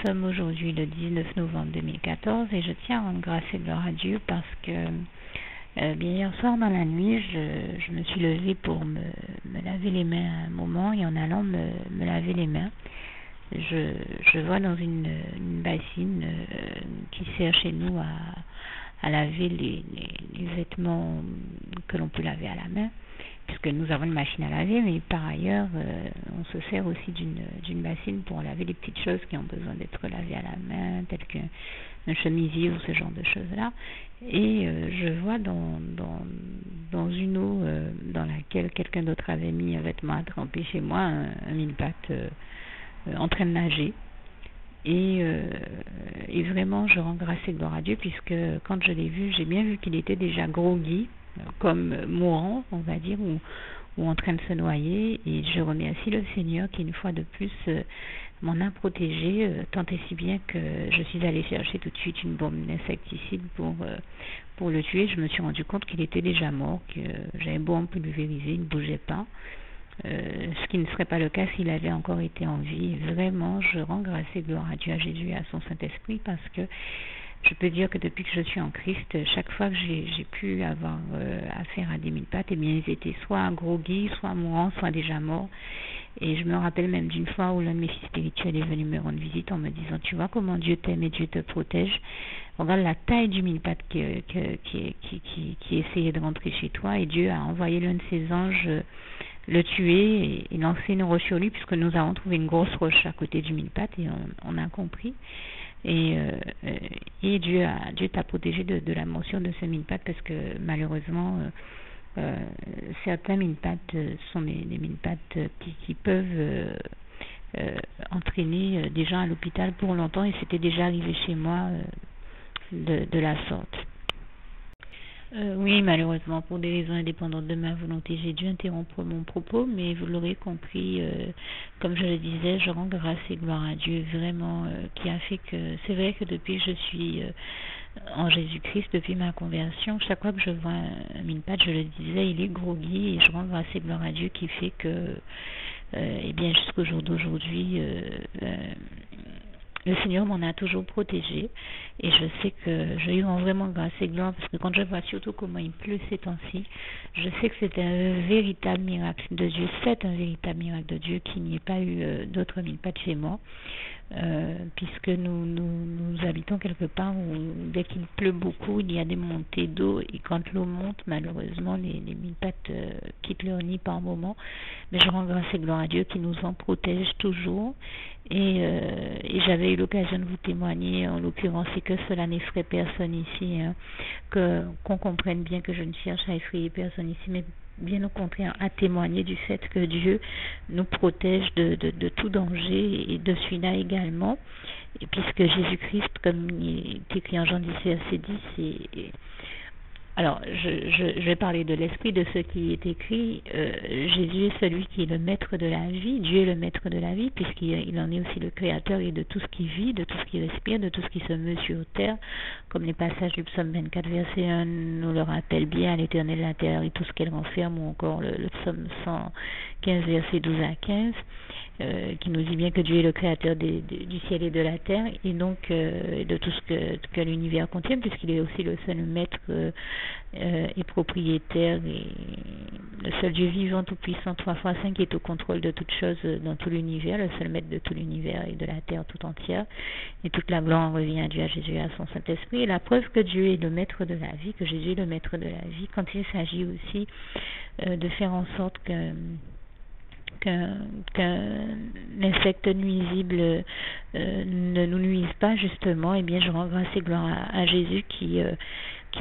sommes aujourd'hui le 19 novembre 2014 et je tiens à rendre grâce et gloire à Dieu parce que bien hier soir dans la nuit, je me suis levée pour me laver les mains à un moment et en allant me laver les mains, je vois dans une bassine qui sert chez nous à laver les vêtements que l'on peut laver à la main, puisque nous avons une machine à laver, mais par ailleurs, on se sert aussi d'une bassine pour laver les petites choses qui ont besoin d'être lavées à la main, telles qu'un chemisier ou ce genre de choses-là. Et je vois dans une eau dans laquelle quelqu'un d'autre avait mis un vêtement à tremper chez moi, un mille-pattes en train de nager. Et vraiment, je rends grâce et gloire à Dieu, puisque quand je l'ai vu, j'ai bien vu qu'il était déjà groggy, comme mourant, on va dire, ou en train de se noyer. Et je remercie le Seigneur qui, une fois de plus, m'en a protégé, tant et si bien que je suis allée chercher tout de suite une bombe d'insecticide pour le tuer. Je me suis rendu compte qu'il était déjà mort, que j'avais beau en pulvériser, il ne bougeait pas. Ce qui ne serait pas le cas s'il avait encore été en vie. Vraiment, je rends grâce et gloire à Dieu, à Jésus et à son Saint-Esprit, parce que je peux dire que depuis que je suis en Christ, chaque fois que j'ai pu avoir affaire à des mille-pattes, eh bien, ils étaient soit groggy, soit mourants, soit déjà morts. Et je me rappelle même d'une fois où l'un de mes fils spirituels est venu me rendre visite en me disant: tu vois comment Dieu t'aime et Dieu te protège. Regarde la taille du mille-pattes qui essayait de rentrer chez toi, et Dieu a envoyé l'un de ses anges le tuer et lancer une roche sur lui, puisque nous avons trouvé une grosse roche à côté du mille-pattes et on a compris. Et Dieu t'a protégé de la morsure de ce mille-pattes, parce que malheureusement certains mille-pattes sont des mille-pattes qui peuvent entraîner des gens à l'hôpital pour longtemps, et c'était déjà arrivé chez moi de la sorte. Oui, malheureusement, pour des raisons indépendantes de ma volonté, j'ai dû interrompre mon propos, mais vous l'aurez compris, comme je le disais, je rends grâce et gloire à Dieu, vraiment, qui a fait que, c'est vrai que depuis que je suis en Jésus-Christ, depuis ma conversion, chaque fois que je vois un mille-pattes, je le disais, il est groggy, et je rends grâce et gloire à Dieu qui fait que, eh bien, jusqu'au jour d'aujourd'hui, le Seigneur m'en a toujours protégé, et je sais que je lui rends vraiment grâce et gloire, parce que quand je vois surtout comment il pleut ces temps-ci, je sais que c'est un véritable miracle de Dieu. C'est un véritable miracle de Dieu qu'il n'y ait pas eu d'autres mille-pattes chez moi, puisque nous habitons quelque part où dès qu'il pleut beaucoup, il y a des montées d'eau, et quand l'eau monte, malheureusement, les mille-pattes quittent leur nid par moment. Mais je rends grâce et gloire à Dieu qui nous en protège toujours. Et j'avais eu l'occasion de vous témoigner, en l'occurrence, c'est que cela n'effraie personne ici, hein, qu'on comprenne bien que je ne cherche à effrayer personne ici, mais bien au contraire à témoigner du fait que Dieu nous protège de tout danger, et de celui-là également, et puisque Jésus-Christ, comme il est écrit en Jean 10, verset 10, alors, je vais parler de l'esprit de ce qui est écrit. Jésus est celui qui est le maître de la vie. Dieu est le maître de la vie, puisqu'il en est aussi le créateur, et de tout ce qui vit, de tout ce qui respire, de tout ce qui se meut sur terre, comme les passages du psaume 24, verset 1 nous le rappellent bien: à l'Éternel la terre et tout ce qu'elle renferme, ou encore le psaume 115, verset 12 à 15. Qui nous dit bien que Dieu est le créateur du ciel et de la terre, et donc de tout ce que l'univers contient, puisqu'il est aussi le seul maître et propriétaire, et le seul Dieu vivant, tout puissant, 3 fois 5, qui est au contrôle de toutes choses dans tout l'univers, le seul maître de tout l'univers et de la terre tout entière. Et toute la gloire revient à Dieu, à Jésus et à son Saint-Esprit. Et la preuve que Dieu est le maître de la vie, que Jésus est le maître de la vie, quand il s'agit aussi de faire en sorte qu'un insecte nuisible ne nous nuise pas, justement, et bien je rends grâce et gloire à Jésus qui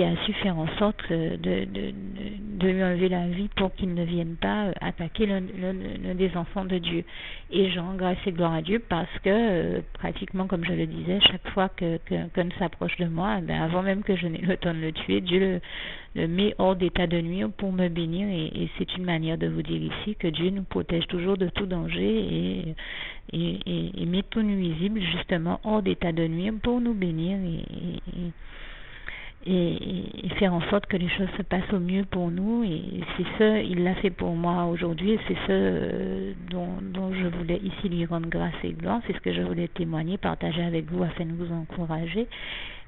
a su faire en sorte de lui enlever la vie pour qu'il ne vienne pas attaquer l'un des enfants de Dieu. Et je rends grâce et gloire à Dieu parce que pratiquement, comme je le disais, chaque fois qu'un s'approche de moi, ben avant même que je n'ai le temps de le tuer, Dieu le met hors d'état de nuire pour me bénir, et c'est une manière de vous dire ici que Dieu nous protège toujours de tout danger, et met tout nuisible justement hors d'état de nuire pour nous bénir, et faire en sorte que les choses se passent au mieux pour nous. Et c'est ce, il l'a fait pour moi aujourd'hui, et c'est ce dont je voulais ici lui rendre grâce et gloire. C'est ce que je voulais témoigner, partager avec vous afin de vous encourager.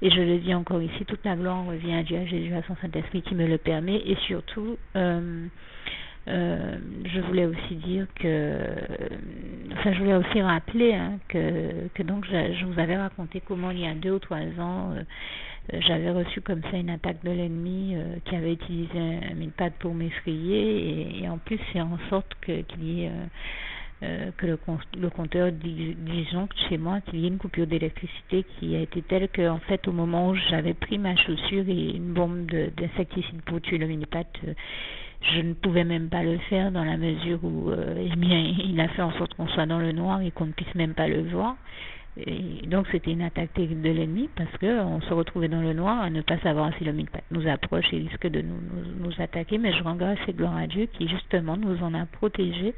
Et je le dis encore ici, toute la gloire revient à Dieu, à Jésus, à son Saint-Esprit qui me le permet. Et surtout, je voulais aussi dire je voulais aussi rappeler que donc je vous avais raconté comment il y a 2 ou 3 ans, j'avais reçu comme ça une attaque de l'ennemi qui avait utilisé un milpad pour m'effrayer et en plus faire en sorte qu'il y ait que le compteur disjoncte chez moi, qu'il y ait une coupure d'électricité qui a été telle que en fait au moment où j'avais pris ma chaussure et une bombe d'insecticide pour tuer le milpad, je ne pouvais même pas le faire dans la mesure où il a fait en sorte qu'on soit dans le noir et qu'on ne puisse même pas le voir. Et donc c'était une attaque terrible de l'ennemi parce qu'on se retrouvait dans le noir à ne pas savoir si le milpad nous approche et risque de nous attaquer, mais je rends grâce et gloire à Dieu qui justement nous en a protégés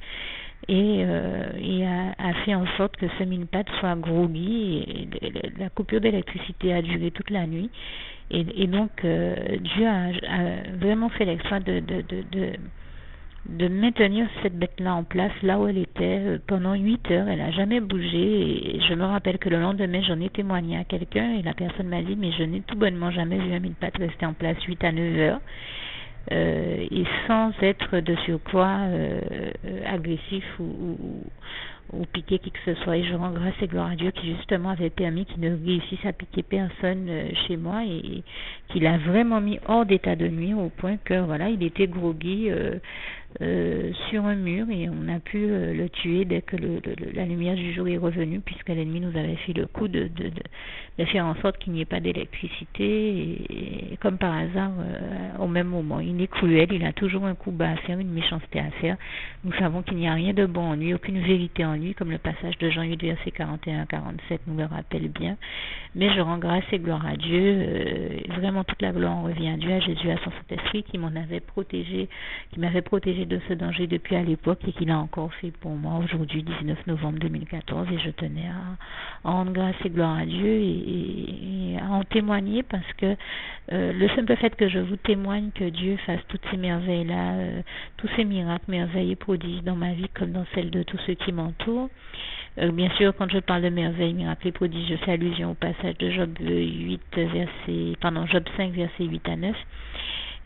et a fait en sorte que ce milpad soit groggy et la coupure d'électricité a duré toute la nuit et donc Dieu a vraiment fait l'exploit de maintenir cette bête-là en place, là où elle était, pendant 8 heures. Elle n'a jamais bougé. Et je me rappelle que le lendemain, j'en ai témoigné à quelqu'un et la personne m'a dit, mais je n'ai tout bonnement jamais vu un milpad rester en place 8 à 9 heures. Et sans être de surcroît agressif ou piquer qui que ce soit. Et je rends grâce et gloire à Dieu qui justement avait permis qu'il ne réussisse à piquer personne chez moi et qu'il a vraiment mis hors d'état de nuire au point que voilà, il était groggy sur un mur et on a pu le tuer dès que la lumière du jour est revenue, puisque l'ennemi nous avait fait le coup de faire en sorte qu'il n'y ait pas d'électricité et comme par hasard au même moment. Il est cruel, il a toujours un coup bas à faire, une méchanceté à faire. Nous savons qu'il n'y a rien de bon en lui, aucune vérité en lui, comme le passage de Jean 8 verset 41 à 47 nous le rappelle bien. Mais je rends grâce et gloire à Dieu, vraiment toute la gloire revient à Dieu, à Jésus, à son Saint-Esprit qui m'avait protégé de ce danger depuis à l'époque et qu'il a encore fait pour moi aujourd'hui, 19 novembre 2014, et je tenais à rendre grâce et gloire à Dieu et à en témoigner parce que le simple fait que je vous témoigne que Dieu fasse toutes ces merveilles-là, tous ces miracles, merveilles et prodiges dans ma vie comme dans celle de tous ceux qui m'entourent. Bien sûr, quand je parle de merveilles, miracles et prodiges, je fais allusion au passage de Job 5, versets 8 à 9.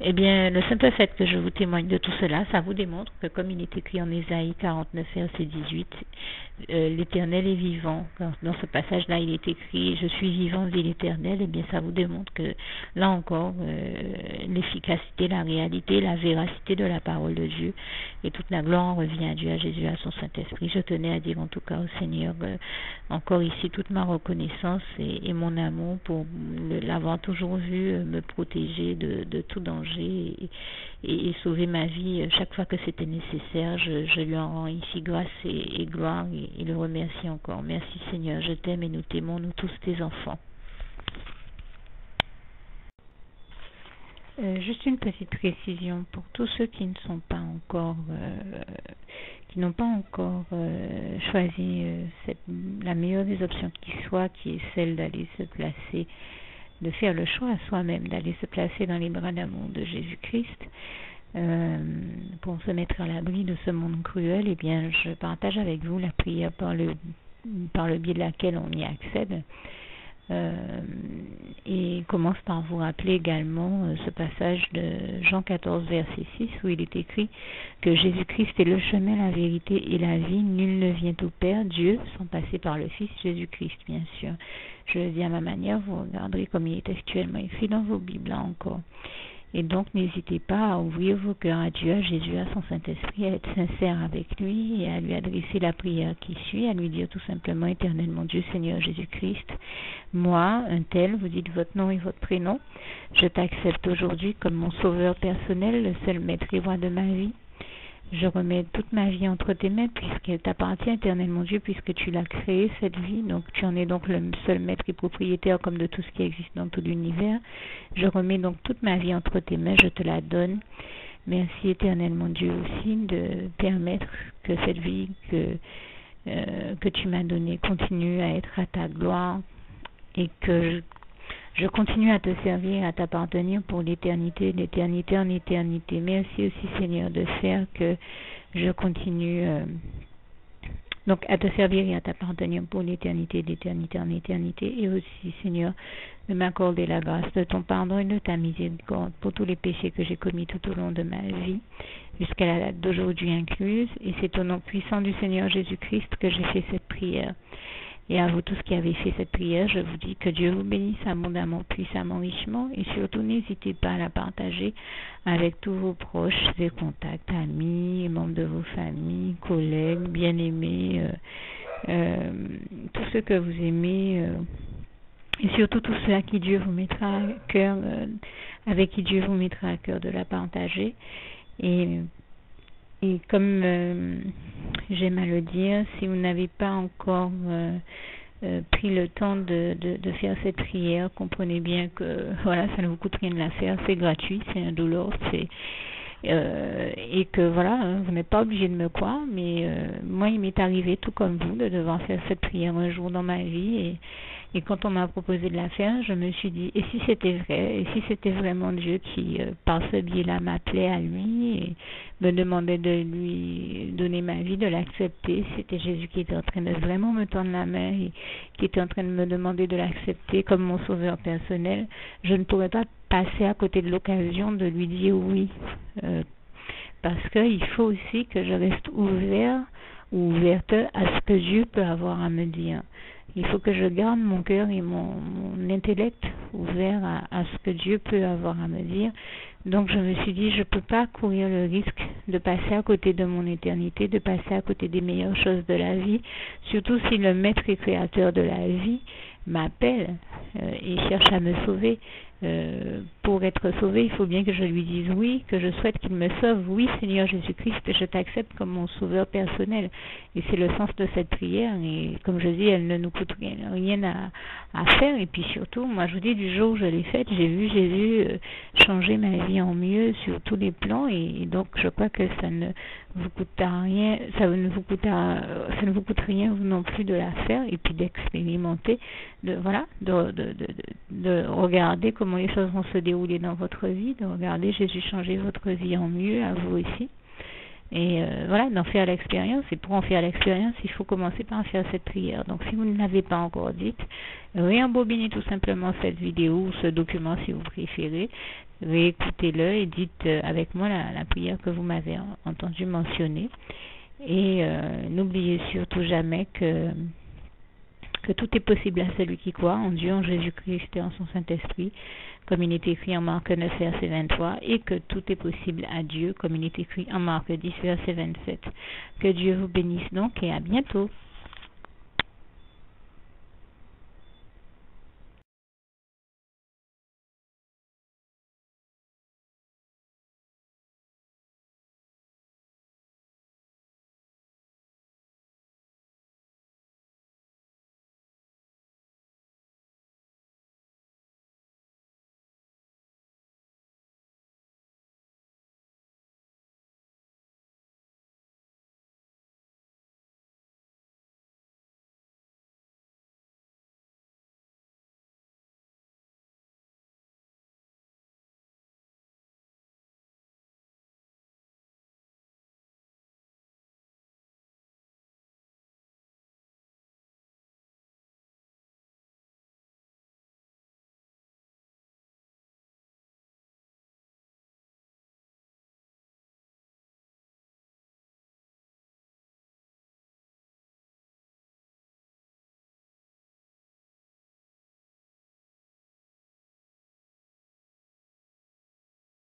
Eh bien, le simple fait que je vous témoigne de tout cela, ça vous démontre que comme il est écrit en Ésaïe 49, verset 18, l'Éternel est vivant. Dans ce passage-là, il est écrit « Je suis vivant, dit l'Éternel », eh bien, ça vous démontre que, là encore, l'efficacité, la réalité, la véracité de la parole de Dieu et toute la gloire revient à Dieu, à Jésus, à son Saint-Esprit. Je tenais à dire en tout cas au Seigneur, encore ici, toute ma reconnaissance et mon amour pour l'avoir toujours vu me protéger de tout danger et sauver ma vie chaque fois que c'était nécessaire. Je lui en rends ici grâce et gloire et le remercie encore. Merci Seigneur, je t'aime et nous t'aimons, nous tous tes enfants. Juste une petite précision pour tous ceux qui ne sont pas encore qui n'ont pas encore choisi la meilleure des options qui soit, qui est celle d'aller se placer, de faire le choix à soi-même, d'aller se placer dans les bras d'amour de Jésus-Christ pour se mettre à l'abri de ce monde cruel. Eh bien, je partage avec vous la prière par le biais de laquelle on y accède. Et commence par vous rappeler également ce passage de Jean 14 verset 6 où il est écrit que Jésus-Christ est le chemin, la vérité et la vie. Nul ne vient au Père, Dieu, sans passer par le Fils Jésus-Christ, bien sûr. Je le dis à ma manière, vous regarderez comme il est actuellement écrit dans vos Bibles là encore. Et donc, n'hésitez pas à ouvrir vos cœurs à Dieu, à Jésus, à son Saint-Esprit, à être sincère avec lui et à lui adresser la prière qui suit, à lui dire tout simplement, Éternel mon Dieu, Seigneur Jésus-Christ, moi, un tel, vous dites votre nom et votre prénom, je t'accepte aujourd'hui comme mon sauveur personnel, le seul maître et roi de ma vie. Je remets toute ma vie entre tes mains puisqu'elle t'appartient, Éternel mon Dieu, puisque tu l'as créée, cette vie. Donc tu en es donc le seul maître et propriétaire comme de tout ce qui existe dans tout l'univers. Je remets donc toute ma vie entre tes mains, je te la donne. Merci, Éternel mon Dieu, aussi de permettre que cette vie que tu m'as donnée continue à être à ta gloire et que Je continue à te servir, à t'appartenir pour l'éternité, d'éternité en éternité. Merci aussi, Seigneur, de faire que je continue donc à te servir et à t'appartenir pour l'éternité, d'éternité en éternité. Et aussi, Seigneur, de m'accorder la grâce de ton pardon et de ta miséricorde pour tous les péchés que j'ai commis tout au long de ma vie, jusqu'à la date d'aujourd'hui incluse. Et c'est au nom puissant du Seigneur Jésus-Christ que j'ai fait cette prière. Et à vous tous qui avez fait cette prière, je vous dis que Dieu vous bénisse abondamment, puissamment, richement, et surtout n'hésitez pas à la partager avec tous vos proches et contacts, amis, membres de vos familles, collègues, bien-aimés, tous ceux que vous aimez, et surtout tous ceux à qui Dieu vous mettra à cœur, avec qui Dieu vous mettra à cœur de la partager. Et comme j'aime à le dire, si vous n'avez pas encore pris le temps de faire cette prière, comprenez bien que voilà, ça ne vous coûte rien de la faire, c'est gratuit, c'est indolore, et que voilà, vous n'êtes pas obligé de me croire, mais moi il m'est arrivé tout comme vous de devoir faire cette prière un jour dans ma vie, et quand on m'a proposé de la faire, je me suis dit, et si c'était vrai, et si c'était vraiment Dieu qui, par ce biais-là, m'appelait à lui et me demandait de lui donner ma vie, de l'accepter, c'était Jésus qui était en train de vraiment me tendre la main et qui était en train de me demander de l'accepter comme mon sauveur personnel, je ne pourrais pas passer à côté de l'occasion de lui dire oui, parce qu'il faut aussi que je reste ouvert ou ouverte à ce que Dieu peut avoir à me dire. Il faut que je garde mon cœur et mon intellect ouvert à ce que Dieu peut avoir à me dire. Donc je me suis dit, je ne peux pas courir le risque de passer à côté de mon éternité, de passer à côté des meilleures choses de la vie, surtout si le maître et créateur de la vie m'appelle et cherche à me sauver. Pour être sauvé, il faut bien que je lui dise oui, que je souhaite qu'il me sauve. Oui, Seigneur Jésus-Christ, je t'accepte comme mon sauveur personnel. Et c'est le sens de cette prière. Et comme je dis, elle ne nous coûte rien à faire. Et puis surtout, moi je vous dis, du jour où je l'ai faite, j'ai vu Jésus changer ma vie en mieux sur tous les plans. Et donc je crois que ça ne vous coûtera rien, ça ne vous coûte rien vous non plus de la faire et puis d'expérimenter, de regarder comment les choses vont se dérouler dans votre vie, de regarder Jésus changer votre vie en mieux, à vous aussi. Et voilà, d'en faire l'expérience. Et pour en faire l'expérience, il faut commencer par faire cette prière. Donc si vous ne l'avez pas encore dite, réembobinez tout simplement cette vidéo ou ce document si vous préférez. Réécoutez-le et dites avec moi la prière que vous m'avez entendu mentionner. Et n'oubliez surtout jamais que tout est possible à celui qui croit en Dieu, en Jésus-Christ et en son Saint-Esprit, comme il est écrit en Marc 9, verset 23, et que tout est possible à Dieu, comme il est écrit en Marc 10, verset 27. Que Dieu vous bénisse donc et à bientôt.